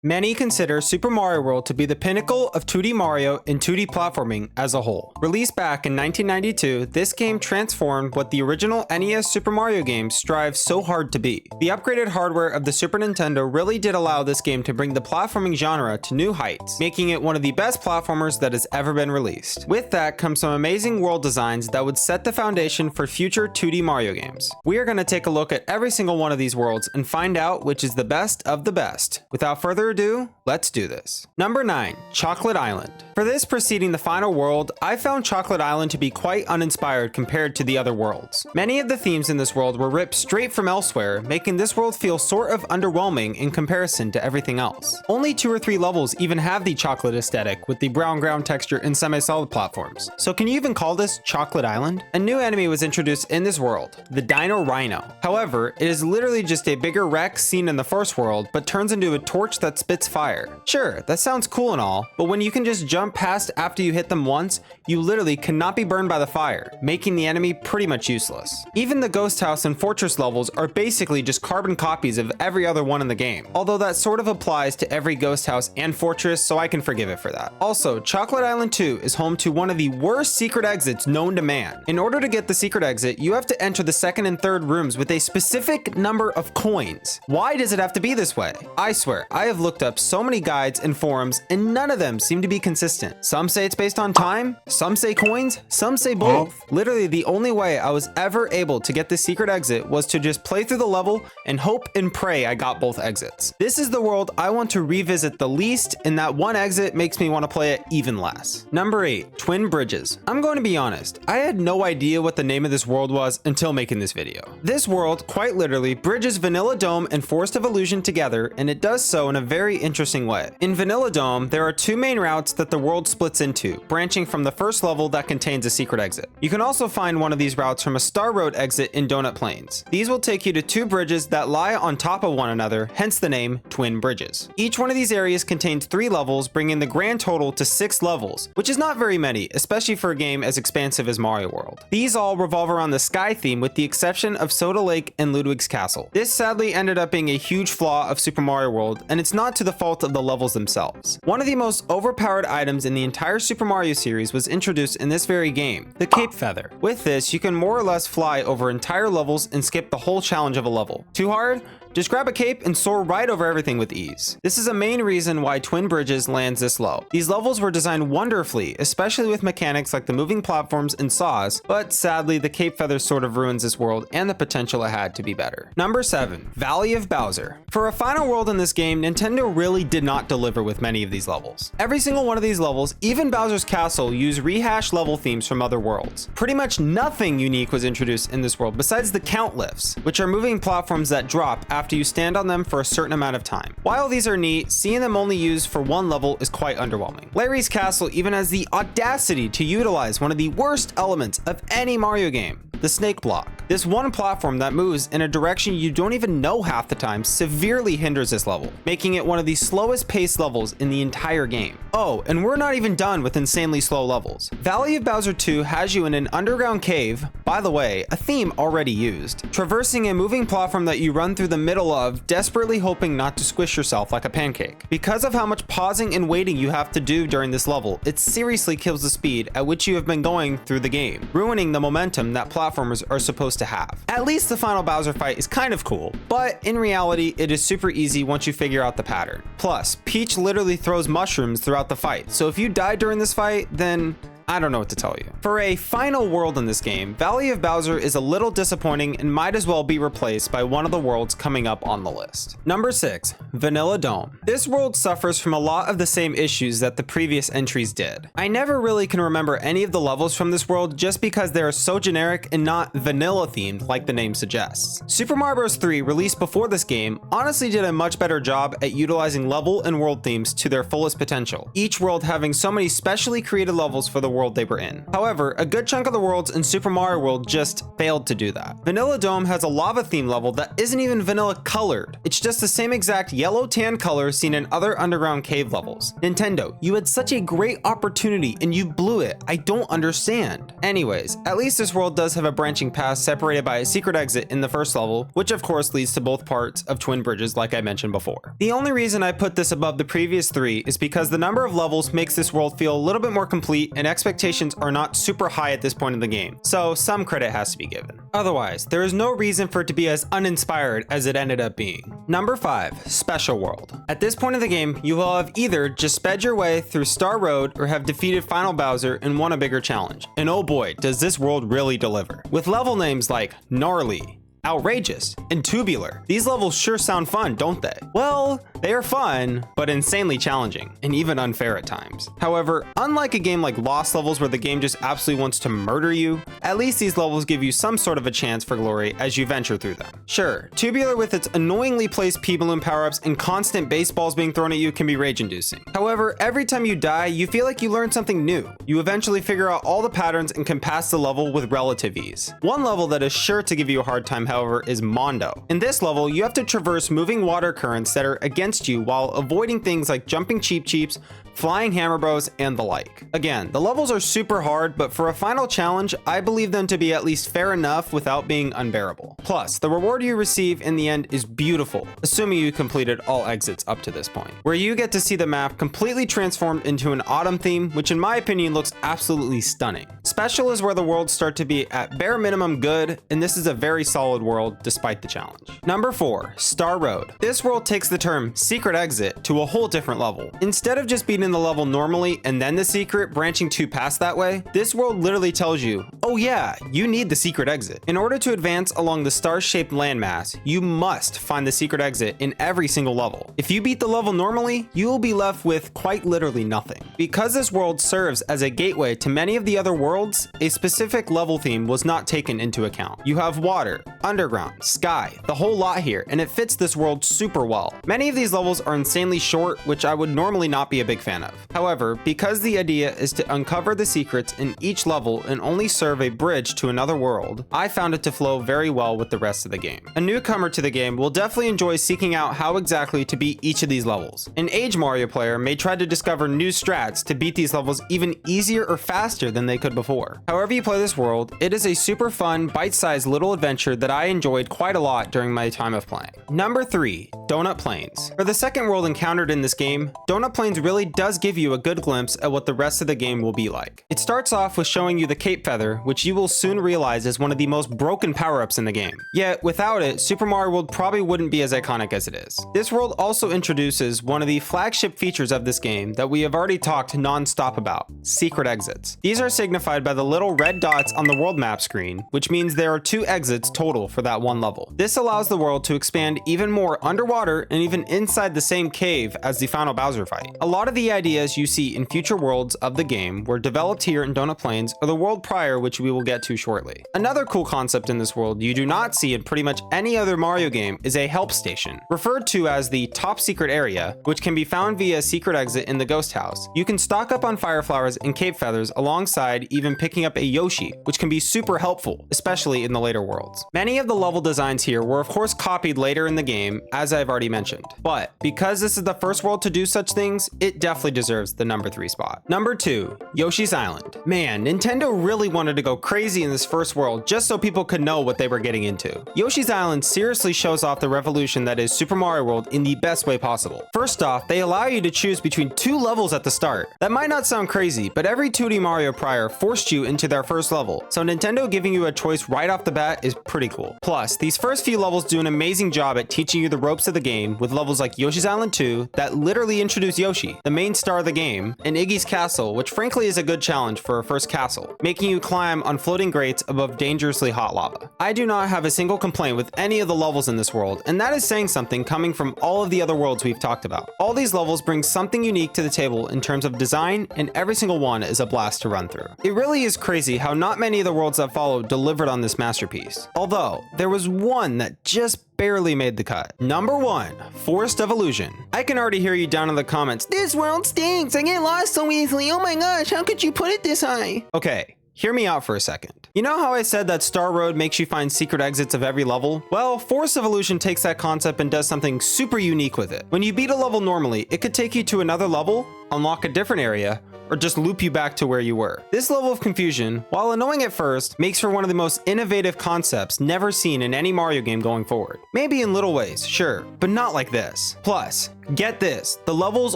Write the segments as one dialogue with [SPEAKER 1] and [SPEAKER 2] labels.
[SPEAKER 1] Many consider Super Mario World to be the pinnacle of 2D Mario and 2D platforming as a whole. Released back in 1992, this game transformed what the original NES Super Mario games strive so hard to be. The upgraded hardware of the Super Nintendo really did allow this game to bring the platforming genre to new heights, making it one of the best platformers that has ever been released. With that comes some amazing world designs that would set the foundation for future 2D Mario games. We are going to take a look at every single one of these worlds and find out which is the best of the best. Without further ado, let's do this. Number 9, Chocolate Island. For this preceding the final world, I found Chocolate Island to be quite uninspired compared to the other worlds. Many of the themes in this world were ripped straight from elsewhere, making this world feel sort of underwhelming in comparison to everything else. Only 2 or 3 levels even have the chocolate aesthetic with the brown ground texture and semi-solid platforms. So can you even call this Chocolate Island? A new enemy was introduced in this world, the Dino Rhino. However, it is literally just a bigger wreck seen in the first world, but turns into a torch that spits fire. Sure, that sounds cool and all, but when you can just jump past after you hit them once, you literally cannot be burned by the fire, making the enemy pretty much useless. Even the ghost house and fortress levels are basically just carbon copies of every other one in the game, although that sort of applies to every ghost house and fortress, so I can forgive it for that. Also, Chocolate Island 2 is home to one of the worst secret exits known to man. In order to get the secret exit, you have to enter the second and third rooms with a specific number of coins. Why does it have to be this way? I swear, I have looked up so many guides and forums and none of them seem to be consistent. Some say it's based on time, some say coins, some say both. Literally the only way I was ever able to get the secret exit was to just play through the level and hope and pray I got both exits. This is the world I want to revisit the least, and that one exit makes me want to play it even less. Number 8, Twin Bridges. I'm going to be honest, I had no idea what the name of this world was until making this video. This world quite literally bridges Vanilla Dome and Forest of Illusion together, and it does so in a very interesting way. In Vanilla Dome, there are 2 main routes that the world splits into, branching from the first level that contains a secret exit. You can also find one of these routes from a Star Road exit in Donut Plains. These will take you to 2 bridges that lie on top of one another, hence the name Twin Bridges. Each one of these areas contains 3 levels, bringing the grand total to 6 levels, which is not very many, especially for a game as expansive as Mario World. These all revolve around the sky theme with the exception of Soda Lake and Ludwig's Castle. This sadly ended up being a huge flaw of Super Mario World, and it's not to the fault of the levels themselves. One of the most overpowered items in the entire Super Mario series was introduced in this very game, the Cape Feather. With this, you can more or less fly over entire levels and skip the whole challenge of a level. Too hard? Just grab a cape and soar right over everything with ease. This is a main reason why Twin Bridges lands this low. These levels were designed wonderfully, especially with mechanics like the moving platforms and saws, but sadly the Cape Feather sort of ruins this world and the potential it had to be better. Number 7, Valley of Bowser. For a final world in this game, Nintendo really did not deliver with many of these levels. Every single one of these levels, even Bowser's Castle, use rehashed level themes from other worlds. Pretty much nothing unique was introduced in this world besides the count lifts, which are moving platforms that drop after you stand on them for a certain amount of time. While these are neat, seeing them only used for one level is quite underwhelming. Larry's Castle even has the audacity to utilize one of the worst elements of any Mario game, the snake block. This one platform that moves in a direction you don't even know half the time severely hinders this level, making it one of the slowest paced levels in the entire game. Oh, and we're not even done with insanely slow levels. Valley of Bowser 2 has you in an underground cave, by the way, a theme already used, traversing a moving platform that you run through the middle of, desperately hoping not to squish yourself like a pancake. Because of how much pausing and waiting you have to do during this level, it seriously kills the speed at which you have been going through the game, ruining the momentum that platformers are supposed to have. At least the final Bowser fight is kind of cool, but in reality, it is super easy once you figure out the pattern. Plus, Peach literally throws mushrooms throughout the fight, so if you die during this fight, then I don't know what to tell you. For a final world in this game, Valley of Bowser is a little disappointing and might as well be replaced by one of the worlds coming up on the list. Number 6, Vanilla Dome. This world suffers from a lot of the same issues that the previous entries did. I never really can remember any of the levels from this world just because they are so generic and not vanilla themed like the name suggests. Super Mario Bros. 3, released before this game, honestly did a much better job at utilizing level and world themes to their fullest potential, each world having so many specially created levels for the world they were in. However, a good chunk of the worlds in Super Mario World just failed to do that. Vanilla Dome has a lava theme level that isn't even vanilla colored. It's just the same exact yellow tan color seen in other underground cave levels. Nintendo, you had such a great opportunity and you blew it. I don't understand. Anyways, at least this world does have a branching path separated by a secret exit in the first level, which of course leads to both parts of Twin Bridges like I mentioned before. The only reason I put this above the previous 3 is because the number of levels makes this world feel a little bit more complete and expectations are not super high at this point in the game, so some credit has to be given. Otherwise, there is no reason for it to be as uninspired as it ended up being. Number 5, Special World. At this point in the game, you will have either just sped your way through Star Road or have defeated Final Bowser and won a bigger challenge. And oh boy, does this world really deliver. With level names like Gnarly, Outrageous, and Tubular. These levels sure sound fun, don't they? Well, they are fun, but insanely challenging, and even unfair at times. However, unlike a game like Lost levels where the game just absolutely wants to murder you, at least these levels give you some sort of a chance for glory as you venture through them. Sure, Tubular with its annoyingly placed P-Balloon power-ups and constant baseballs being thrown at you can be rage-inducing. However, every time you die, you feel like you learn something new. You eventually figure out all the patterns and can pass the level with relative ease. One level that is sure to give you a hard time, however, is Mondo. In this level, you have to traverse moving water currents that are against you while avoiding things like jumping Cheep Cheeps, flying Hammer Bros, and the like. Again, the levels are super hard, but for a final challenge, I believe them to be at least fair enough without being unbearable. Plus, the reward you receive in the end is beautiful, assuming you completed all exits up to this point, where you get to see the map completely transformed into an autumn theme, which in my opinion looks absolutely stunning. Special is where the worlds start to be at bare minimum good, and this is a very solid world despite the challenge. Number 4, Star Road. This world takes the term secret exit to a whole different level. Instead of just beating the level normally and then the secret branching too past that way, this world literally tells you, oh yeah, you need the secret exit. In order to advance along the star-shaped landmass, you must find the secret exit in every single level. If you beat the level normally, you will be left with quite literally nothing. Because this world serves as a gateway to many of the other worlds, a specific level theme was not taken into account. You have water, underground, sky, the whole lot here, and it fits this world super well. Many of these levels are insanely short, which I would normally not be a big fan of. However, because the idea is to uncover the secrets in each level and only serve a bridge to another world, I found it to flow very well with the rest of the game. A newcomer to the game will definitely enjoy seeking out how exactly to beat each of these levels. An Age Mario player may try to discover new strats to beat these levels even easier or faster than they could before. However you play this world, it is a super fun, bite-sized little adventure that I enjoyed quite a lot during my time of playing. Number 3, Donut Plains. For the second world encountered in this game, Donut Plains really does give you a good glimpse at what the rest of the game will be like. It starts off with showing you the Cape Feather, which you will soon realize is one of the most broken power-ups in the game. Yet, without it, Super Mario World probably wouldn't be as iconic as it is. This world also introduces one of the flagship features of this game that we have already talked non-stop about, secret exits. These are signified by the little red dots on the world map screen, which means there are 2 exits total for that one level. This allows the world to expand even more underwater and even inside the same cave as the final Bowser fight. A lot of the ideas you see in future worlds of the game were developed here in Donut Plains or the world prior, which we will get to shortly. Another cool concept in this world you do not see in pretty much any other Mario game is a help station, referred to as the top secret area, which can be found via a secret exit in the ghost house. You can stock up on fire flowers and cape feathers alongside even picking up a Yoshi, which can be super helpful, especially in the later worlds. Many of the level designs here were of course copied later in the game, as I've already mentioned, but because this is the first world to do such things, it definitely deserves the number 3 spot. Number 2, Yoshi's Island. Man, Nintendo really wanted to go crazy in this first world just so people could know what they were getting into. Yoshi's Island seriously shows off the revolution that is Super Mario World in the best way possible. First off, they allow you to choose between 2 levels at the start. That might not sound crazy, but every 2D Mario prior forced you into their first level, so Nintendo giving you a choice right off the bat is pretty cool. Plus, these first few levels do an amazing job at teaching you the ropes of the game with levels like Yoshi's Island 2 that literally introduce Yoshi, the main star of the game, and Iggy's Castle, which frankly is a good challenge for a first castle, making you climb on floating grates above dangerously hot lava. I do not have a single complaint with any of the levels in this world, and that is saying something coming from all of the other worlds we've talked about. All these levels bring something unique to the table in terms of design, and every single one is a blast to run through. It really is crazy how not many of the worlds that followed delivered on this masterpiece. Although, there was one that just barely made the cut. Number 1, Forest of Illusion. I can already hear you down in the comments, "This world stinks, I get lost so easily, oh my gosh, how could you put it this high?" Okay, Hear me out for a second. You know how I said that Star Road makes you find secret exits of every level? Well, Forest Evolution takes that concept and does something super unique with it. When you beat a level normally, it could take you to another level, unlock a different area, or just loop you back to where you were. This level of confusion, while annoying at first, makes for one of the most innovative concepts never seen in any Mario game going forward. Maybe in little ways, sure, but not like this. Plus, get this, the levels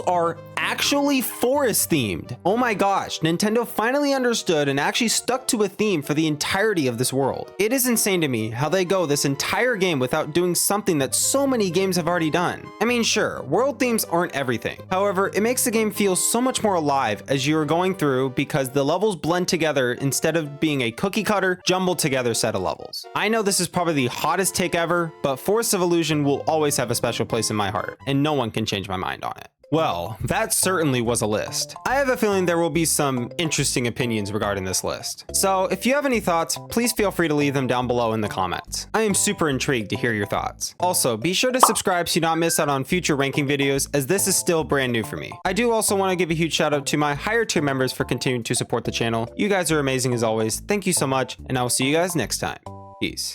[SPEAKER 1] are actually forest themed. Oh my gosh, Nintendo finally understood and actually stuck to a theme for the entirety of this world. It is insane to me how they go this entire game without doing something that so many games have already done. I mean, sure, world themes aren't everything. However, it makes the game feel so much more alive as you are going through because the levels blend together instead of being a cookie cutter, jumbled together set of levels. I know this is probably the hottest take ever, but Forest of Illusion will always have a special place in my heart, and no one can change my mind on it. Well, that certainly was a list. I have a feeling there will be some interesting opinions regarding this list. So if you have any thoughts, please feel free to leave them down below in the comments. I am super intrigued to hear your thoughts. Also, be sure to subscribe so you don't miss out on future ranking videos, as this is still brand new for me. I do also want to give a huge shout out to my higher tier members for continuing to support the channel. You guys are amazing as always. Thank you so much, and I will see you guys next time. Peace.